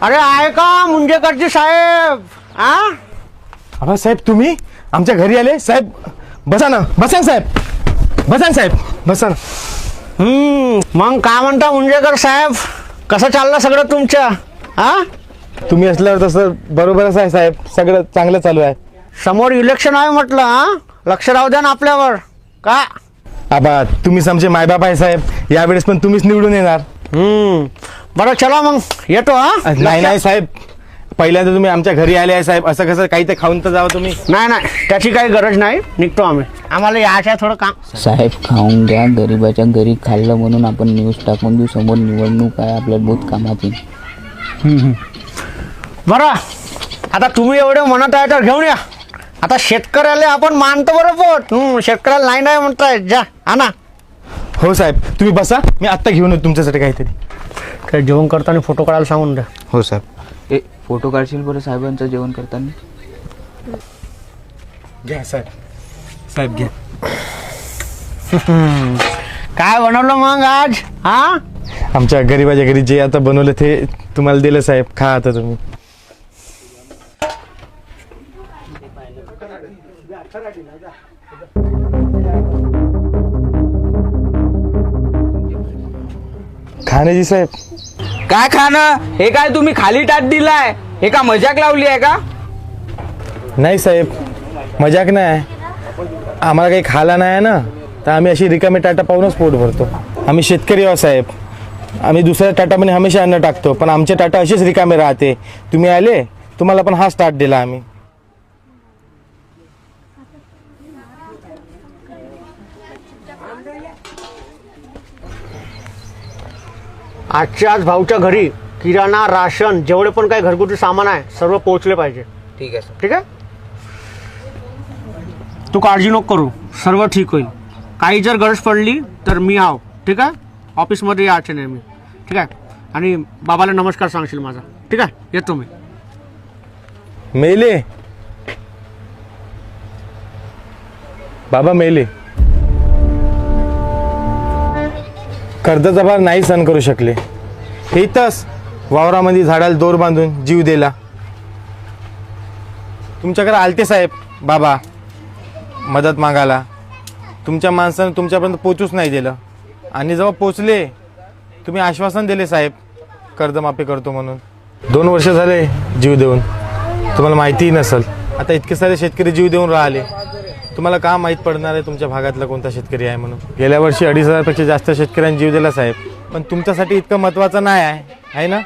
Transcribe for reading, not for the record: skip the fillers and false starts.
अरे आहे का मुंजेकरजी साहेब? अबा साहेब तुम्ही आमच्या घरी आले साहेब. बसा ना साहेब, बसा साहेब, बसा ना. मग काय म्हणता मुंजेकर साहेब, कसं चाललं सगळं तुमच्या? तुम्ही असल्यावर तसं बरोबरच आहे साहेब, सगळं चांगलं चालू आहे. समोर इलेक्शन आहे म्हटलं, लक्ष राहू द्या ना आपल्यावर. का आबा तुम्हीच आमचे मायबाप आहे साहेब, यावेळेस पण तुम्हीच निवडून येणार. बरं चला मग येतो. नाही साहेब, पहिल्यांदा तुम्ही आमच्या घरी आले आहे साहेब, असं कसं काही ते खाऊन तर जावं तुम्ही. नाही त्याची काही गरज नाही, निघतो आम्ही. आम्हाला यायचं आहे थोडं काम. साहेब खाऊन घ्या, गरीबाच्या घरी खाल्लं म्हणून आपण न्यूज टाकून देऊ. समोर निवडणूक आहे, आपल्याला बहुत कामाची. बरं आता तुम्ही एवढे म्हणत आहे तर घेऊन या. आता शेतकऱ्याला आपण मानतो बरोबर, शेतकऱ्याला नाही म्हणताय. जा आणा. हो साहेब तुम्ही बसा, मी आत्ता घेऊन येतो तुमच्यासाठी काहीतरी. काय जेवण करताना फोटो काढायला सांगून द्या. हो साहेब. फोटो काढशील बरं साहेबांचं जेवण करताना? घ्या साहेब, साहेब घ्या. काय बनवलं मग आज? आमच्या गरीबाच्या घरी जे आता बनवलं ते तुम्हाला दिलं साहेब, खा आता तुम्ही. खाण्याची साहेब. काय खाणं? हे काय तुम्ही खाली टाट दिलाय? हे का मजाक लावली आहे का? नाही साहेब, मजाक नाही. आम्हाला काही खायला नाही आहे ना, तर आम्ही अशी रिकामी टाटा पाहूनच पोट भरतो. आम्ही शेतकरी आहोत साहेब, आम्ही दुसऱ्या टाटामध्ये हमेशा अन्न टाकतो, पण आमचे टाटा असेच रिकामे राहते. तुम्ही आले, तुम्हाला पण हा स्टार्ट दिला आम्ही. आजच्या आज भाऊच्या घरी किराणा, राशन, जेवढे पण काही घरगुती सामान आहे सर्व पोहोचले पाहिजे. ठीक आहे. ठीक आहे, तू काळजी नको करू, सर्व ठीक होईल. काही जर गरज पडली तर मी आहो. ठीक आहे, ऑफिसमध्ये यायचे नाही मी. ठीक आहे, आणि बाबाला नमस्कार सांगशील माझा. ठीक आहे, येतो मी. मेले बाबा, मेले. कर्जाचा भार नाही सहन करू शकले, इथंच वावरामध्ये झाडाला दोर बांधून जीव दिला. तुमच्याकडे आलते साहेब बाबा मदत मागायला, तुमच्या माणसानं तुमच्यापर्यंत पोचूच नाही दिलं. आणि जेव्हा पोचले तुम्ही आश्वासन दिले साहेब कर्जमाफी करतो म्हणून. 2 वर्ष झाले जीव देऊन, तुम्हाला माहितीही नसेल. आता इतके सारे शेतकरी जीव देऊन राहिले, तुम्हाला का माहीत पडणार आहे तुमच्या भागातला कोणता शेतकरी आहे म्हणून. गेल्या वर्षी 2,500पेक्षा जास्त शेतकऱ्यांनी जीव दिला साहेब, पण तुमच्यासाठी इतकं महत्त्वाचं नाही आहे ना.